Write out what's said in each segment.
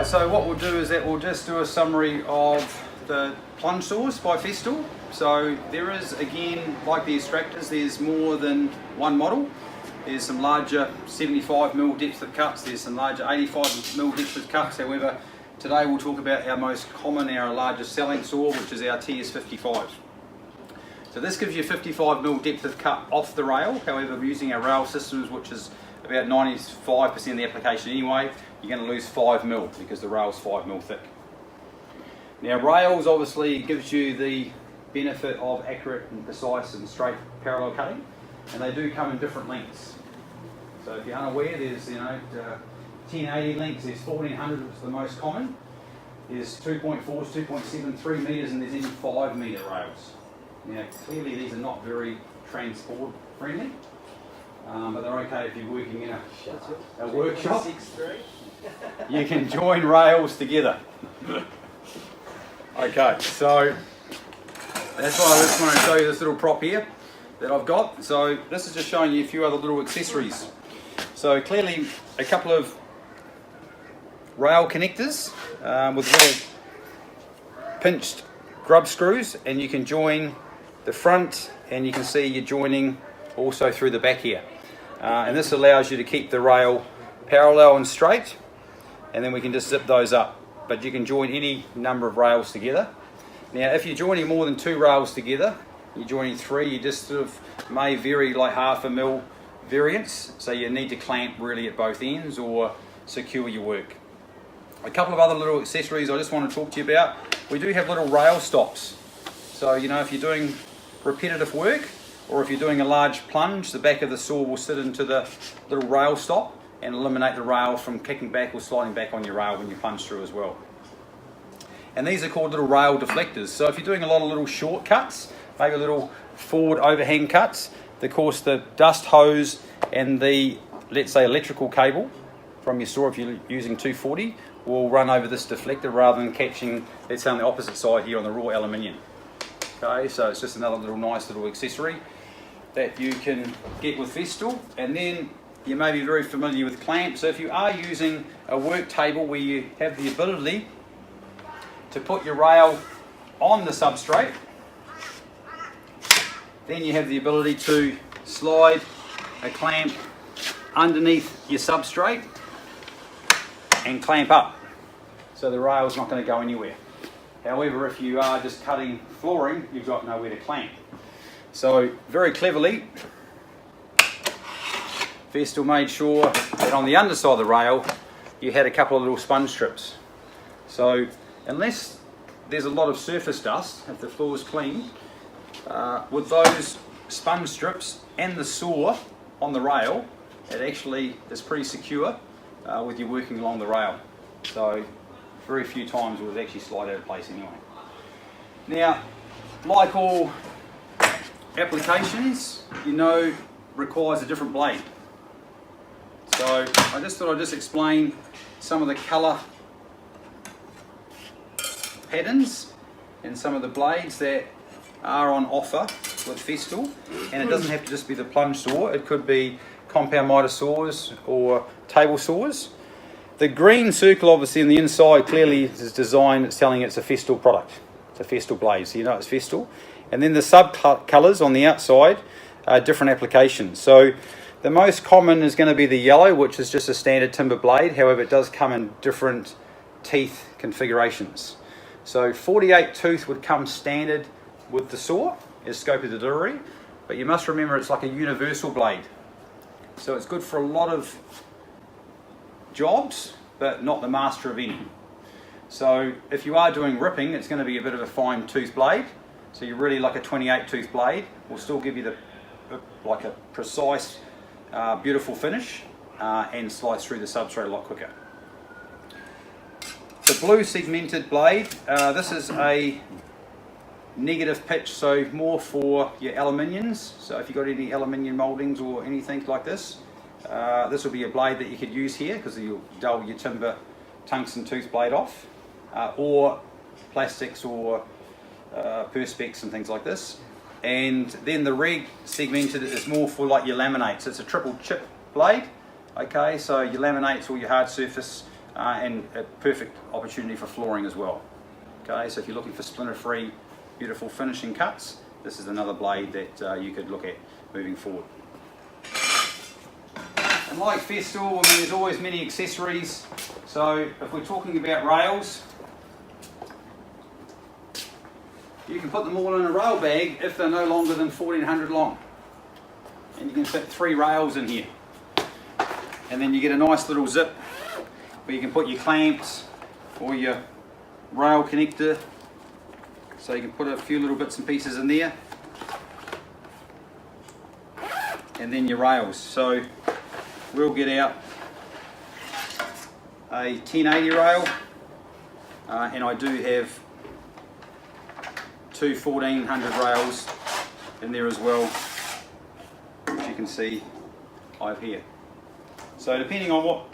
Alright, so what we'll do is that we'll just do a summary of the Plunge Saws by Festool. So there is, again, like the extractors, there's more than one model. There's some larger 75mm depth of cuts, there's some larger 85mm depth of cuts. However, today we'll talk about our most common, our largest selling saw, which is our TS55. So this gives you 55mm depth of cut off the rail. However, using our rail systems, which is about 95% of the application anyway, you're going to lose 5mm because the rail's 5mm thick. Now rails obviously gives you the benefit of accurate and precise and straight parallel cutting, and they do come in different lengths. So if you're unaware, there's 1080 lengths, there's 1400, which is the most common. There's 2.4s, 2.7, 3 metres, and there's even 5 metre rails. Now clearly these are not very transport friendly, but they're okay if you're working in a workshop. You can join rails together. Okay, so that's why I just want to show you this little prop here that I've got. So this is just showing you a few other little accessories. So clearly a couple of rail connectors with little pinched grub screws, and you can join the front, and you can see you're joining also through the back here. And this allows you to keep the rail parallel and straight, and then we can just zip those up. But you can join any number of rails together. Now if you're joining more than 2 rails together, you're joining 3, you just sort of may vary like 1/2 mil variance, so you need to clamp really at both ends or secure your work. A couple of other little accessories I just want to talk to you about. We do have little rail stops. So if you're doing repetitive work, or if you're doing a large plunge, the back of the saw will sit into the little rail stop and eliminate the rail from kicking back or sliding back on your rail when you plunge through as well. And these are called little rail deflectors. So if you're doing a lot of little shortcuts, maybe little forward overhang cuts, of course the dust hose and the, let's say, electrical cable from your saw, if you're using 240, will run over this deflector rather than catching, let's say, on the opposite side here on the raw aluminium. Okay, so it's just another little nice little accessory that you can get with Festool. And then you may be very familiar with clamps. So if you are using a work table where you have the ability to put your rail on the substrate, then you have the ability to slide a clamp underneath your substrate and clamp up. So the rail's not going to go anywhere. However, if you are just cutting flooring, you've got nowhere to clamp. So very cleverly, Festool made sure that on the underside of the rail you had a couple of little sponge strips. So unless there's a lot of surface dust, if the floor is clean, with those sponge strips and the saw on the rail, it actually is pretty secure with you working along the rail. So very few times will it actually slide out of place anyway. Now, like all applications, requires a different blade. So I just thought I'd just explain some of the colour patterns and some of the blades that are on offer with Festool. And it doesn't have to just be the plunge saw, it could be compound miter saws or table saws. The green circle obviously in the inside clearly is designed, it's telling it's a Festool product. It's a Festool blade, so you know it's Festool. And then the sub-colours on the outside are different applications. So the most common is going to be the yellow, which is just a standard timber blade. However, it does come in different teeth configurations. So 48 tooth would come standard with the saw as scope of delivery, but you must remember it's like a universal blade. So it's good for a lot of jobs, but not the master of any. So if you are doing ripping, it's going to be a bit of a fine tooth blade. So you're really like a 28 tooth blade. Will still give you like a precise, beautiful finish and slides through the substrate a lot quicker. The blue segmented blade, this is a negative pitch, so more for your aluminiums. So if you've got any aluminium mouldings or anything like this, this will be a blade that you could use here because you'll dull your timber tungsten tooth blade off, or plastics or perspex and things like this. And then the reg segmented is more for like your laminates. It's a triple chip blade. Okay, so your laminates or your hard surface and a perfect opportunity for flooring as well. Okay, so if you're looking for splinter-free, beautiful finishing cuts, this is another blade that you could look at moving forward. And like Festool, I mean, there's always many accessories. So if we're talking about rails, you can put them all in a rail bag if they're no longer than 1400 long. And you can fit 3 rails in here. And then you get a nice little zip where you can put your clamps or your rail connector. So you can put a few little bits and pieces in there. And then your rails. So we'll get out a 1080 rail, and I do have 2 1400 rails in there as well, which you can see I have here. So depending on what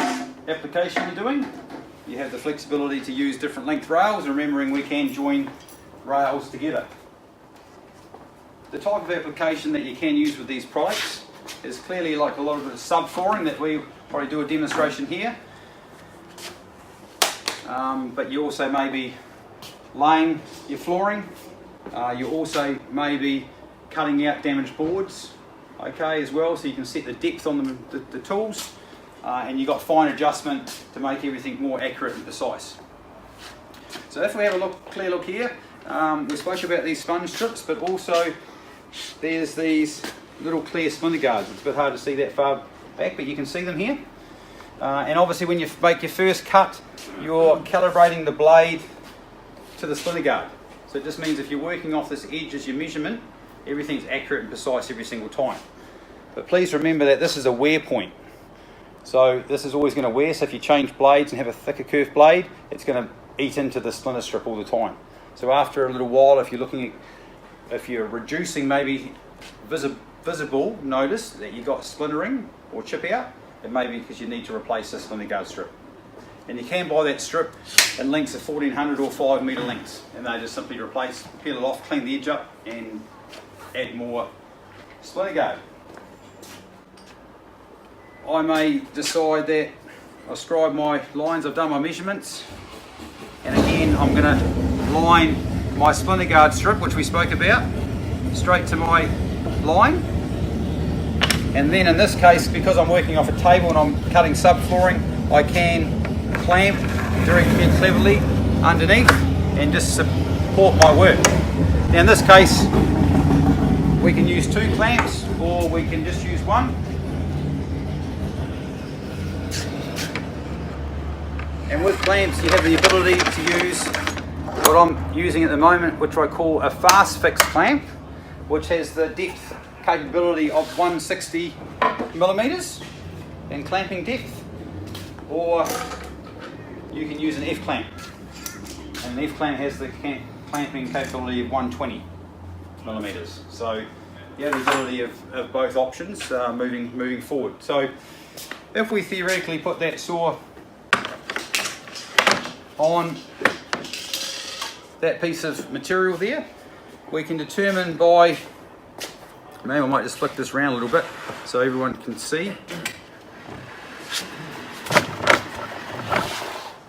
application you're doing, you have the flexibility to use different length rails, remembering we can join rails together. The type of application that you can use with these products is clearly like a lot of the sub-flooring that we probably do a demonstration here. But you also may be laying your flooring. You also may be cutting out damaged boards, okay, as well, so you can set the depth on the tools, and you've got fine adjustment to make everything more accurate and precise. So if we have a clear look here, we spoke about these sponge strips, but also there's these little clear splinter guards. It's a bit hard to see that far back, but you can see them here. And obviously when you make your first cut, you're calibrating the blade to the splinter guard. So it just means if you're working off this edge as your measurement, everything's accurate and precise every single time. But please remember that this is a wear point. So this is always going to wear, so if you change blades and have a thicker curved blade, it's going to eat into the splinter strip all the time. So after a little while, if you're reducing maybe visible notice that you got splintering or chip out, it may be because you need to replace the splinter guard strip. And you can buy that strip in lengths of 1400 or 5 metre lengths, and they just simply replace, peel it off, clean the edge up and add more splinter guard. I may decide that I'll scribe my lines, I've done my measurements, and again I'm going to line my splinter guard strip, which we spoke about, straight to my line. And then in this case, because I'm working off a table and I'm cutting subflooring, I can clamp very cleverly underneath and just support my work. Now in this case, we can use 2 clamps or we can just use 1. And with clamps, you have the ability to use what I'm using at the moment, which I call a fast fix clamp, which has the depth capability of 160 millimeters in clamping depth, or you can use an F clamp, and an F clamp has the clamping capability of 120 millimeters. So you have the ability of both options moving forward. So if we theoretically put that saw on that piece of material there, we can determine by, maybe I might just flick this around a little bit so everyone can see,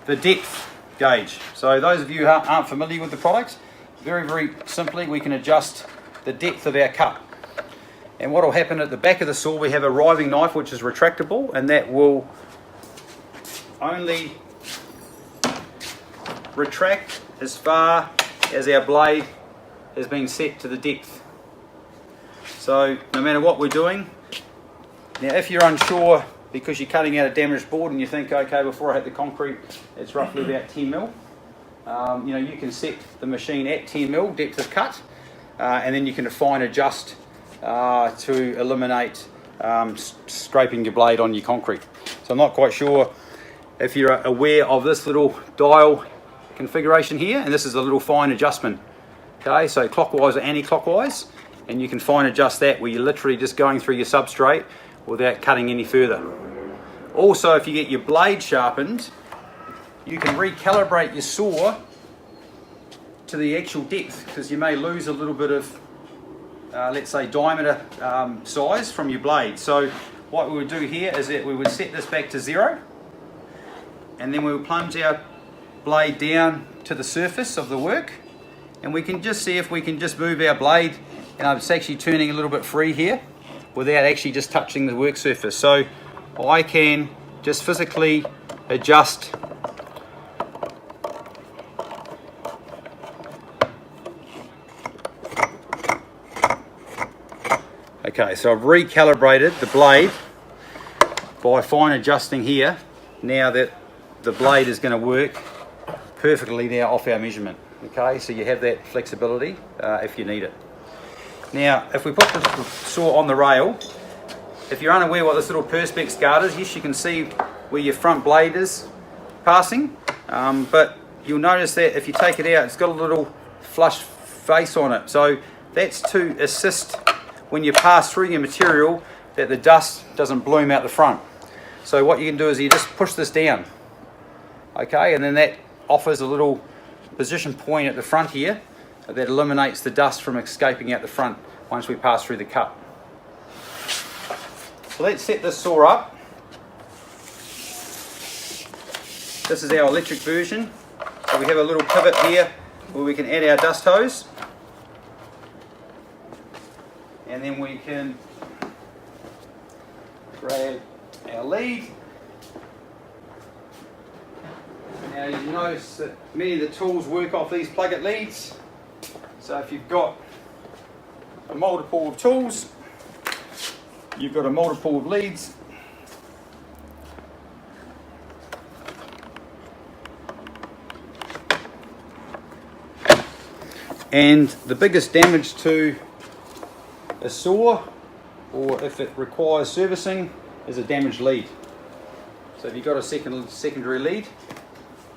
the depth gauge. So those of you who aren't familiar with the product, very simply we can adjust the depth of our cut. And what will happen at the back of the saw, we have a riving knife which is retractable, and that will only retract as far as our blade has been set to the depth. So no matter what we're doing, now if you're unsure because you're cutting out a damaged board and you think, okay, before I hit the concrete it's roughly about 10 mil, you can set the machine at 10 mil depth of cut, and then you can fine adjust to eliminate scraping your blade on your concrete. So I'm not quite sure if you're aware of this little dial configuration here, and this is a little fine adjustment. Okay, so clockwise or anti-clockwise, and you can fine adjust that where you're literally just going through your substrate without cutting any further. Also, if you get your blade sharpened, you can recalibrate your saw to the actual depth, because you may lose a little bit of let's say diameter size from your blade. So what we would do here is that we would set this back to 0, and then we'll plunge our blade down to the surface of the work, and we can just see if we can just move our blade. It's actually turning a little bit free here without actually just touching the work surface. So I can just physically adjust Okay, so I've recalibrated the blade by fine adjusting here, now that the blade is going to work perfectly now off our measurement. Okay, so you have that flexibility if you need it. Now, if we put the saw on the rail, if you're unaware what this little perspex guard is, yes, you can see where your front blade is passing, but you'll notice that if you take it out, it's got a little flush face on it. So that's to assist when you pass through your material that the dust doesn't bloom out the front. So what you can do is you just push this down, okay, and then that offers a little position point at the front here that eliminates the dust from escaping out the front once we pass through the cut. So let's set this saw up. This is our electric version. So we have a little pivot here where we can add our dust hose, and then we can grab our lead. Now you notice that many of the tools work off these plug-it leads. So if you've got a multiple of tools, you've got a multiple of leads. And the biggest damage to a saw, or if it requires servicing, is a damaged lead. So if you've got a secondary lead,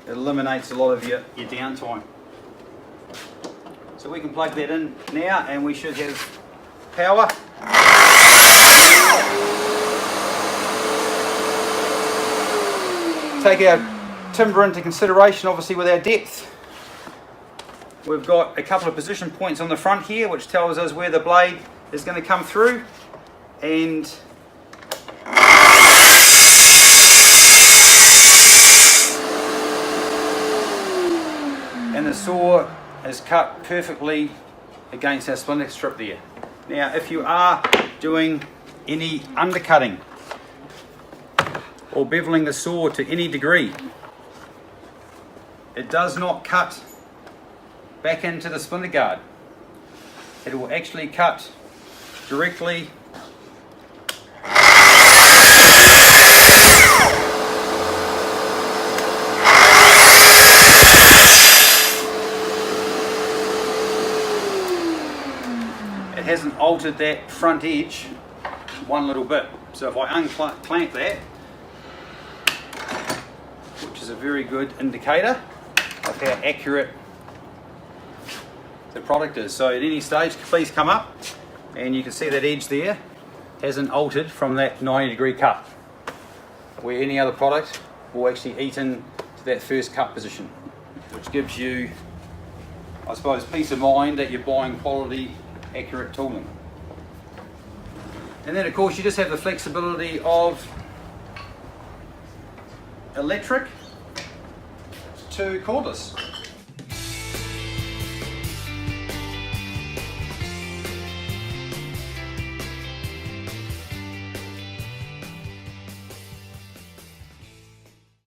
it eliminates a lot of your downtime. So we can plug that in now, and we should have power. Take our timber into consideration, obviously, with our depth. We've got a couple of position points on the front here, which tells us where the blade is going to come through, and the saw is cut perfectly against our splinter strip there. Now, if you are doing any undercutting or beveling the saw to any degree, it does not cut back into the splinter guard. It will actually cut directly it hasn't altered that front edge one little bit. So if I unclamp that, which is a very good indicator of how accurate the product is. So at any stage, please come up, and you can see that edge there hasn't altered from that 90-degree cut, where any other product will actually eat into that first cut position, which gives you, I suppose, peace of mind that you're buying quality, accurate tooling. And then of course you just have the flexibility of electric to cordless.